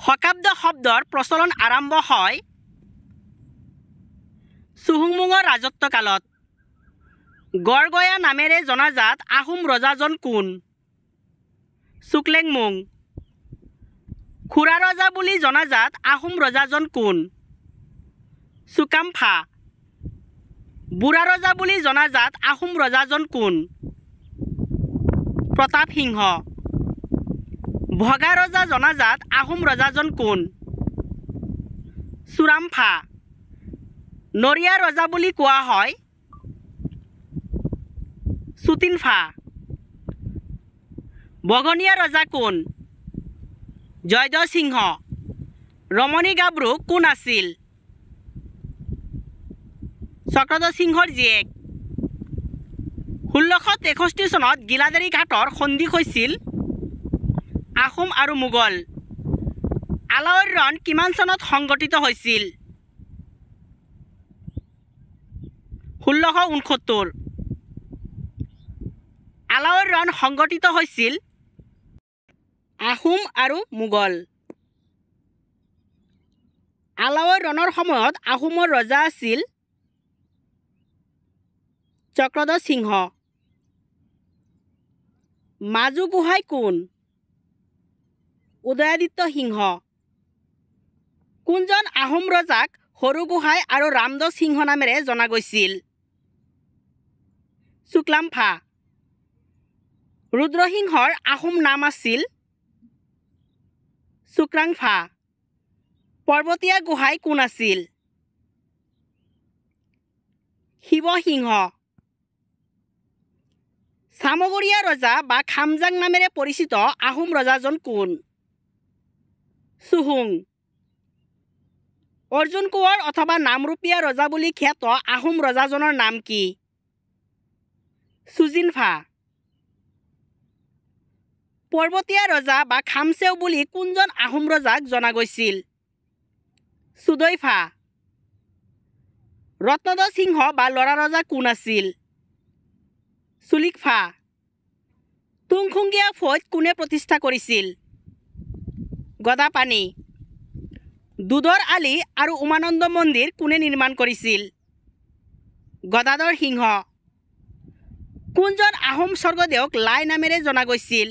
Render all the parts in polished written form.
শকাব্দ শব্দৰ প্ৰচলন আৰম্ভ হয় চুহুংমুঙৰ ৰাজত্বকালত। গড়গয়া নামেৰে জনাজাত আহোম ৰজাজন কোন? চুকলেংমুং। খুৰা ৰজা বুলি জনাজাত আহোম ৰজাজন কোন? চুকাম্ফা। বুঢ়া ৰজা বুলি জনাজাত আহোম ৰজাজন কোন? প্ৰতাপ সিংহ। ভগা ৰজা জনাজাত আহোম ৰজাজন কোন? চুৰামফা। নৰিয়া ৰজা বুলি কোৱা হয় চুটিনফা। বঘনীয়া ৰজা কোন? জয়ধ্বজ সিংহ। ৰমণী গাভৰু কোন আছিল? চক্ৰধ্বজ সিংহৰ জীয়েক। 1663 চনত গিলাদেৰী ঘাটৰ সন্ধি হৈছিল আহোম আৰু মোগল। আলাউৰ ৰণ কিমান চনত সংগঠিত হৈছিল? 1669। আলাউৰ ৰণ সংগঠিত হৈছিল আহোম আৰু মোগল। আলাউৰ ৰণৰ সময়ত আহোমৰ ৰজা আছিল চক্ৰধ্বজ সিংহ। মাজু গোহাঁই কোন? উদয়াদিত্য সিংহ। কোনজন আহোম ৰজাক সৰু গোহাঁই আৰু ৰামধ্বজ সিংহ নামেৰে জনা গৈছিল? চুকলামফা। ৰুদ্ৰসিংহৰ আহোম নাম আছিল চুক্ৰাংফা। পৰ্বতীয়া গোহাঁই কোন আছিল? শিৱসিংহ। চামগুৰিয়া ৰজা বা খামজাং নামেৰে পৰিচিত আহোম ৰজাজন কোন? চুহুং। অৰ্জুন কোঁৱৰ অথবা নামৰূপীয়া ৰজা বুলি খ্যাত আহোম ৰজাজনৰ নাম কি? চুজিনফা। পৰ্বতীয়া ৰজা বা খামচেও বুলি কোনজন আহোম ৰজাক জনা গৈছিল? চুদৈফা। ৰত্নধ্বজ সিংহ বা ল'ৰা ৰজা কোন আছিল? চুলিকফা। তুংখুংগীয়া ফৈদ কোনে প্ৰতিষ্ঠা কৰিছিল? গদাপাণি। দুধৰ আলি আৰু উমানন্দ মন্দিৰ কোনে নিৰ্মাণ কৰিছিল? গদাধৰ সিংহ। কোনজন আহোম স্বৰ্গদেউক লাই নামেৰে জনা গৈছিল?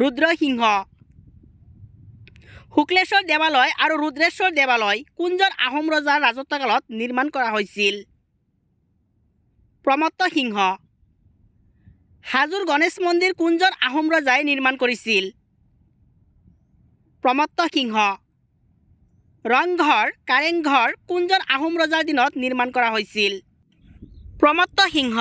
ৰুদ্ৰসিংহ। শুক্লেশ্বৰ দেৱালয় আৰু ৰুদ্ৰেশ্বৰ দেৱালয় কোনজন আহোম ৰজাৰ ৰাজত্বকালত নিৰ্মাণ কৰা হৈছিল? প্ৰমত্ত সিংহ। হাজোৰ গণেশ মন্দিৰ কোনজন আহোম ৰজাই নিৰ্মাণ কৰিছিল? প্ৰমত্ত সিংহ। ৰংঘৰ কাৰেংঘৰ কোনজন আহোম ৰজাৰ দিনত নিৰ্মাণ কৰা হৈছিল? প্ৰমত্ত সিংহ।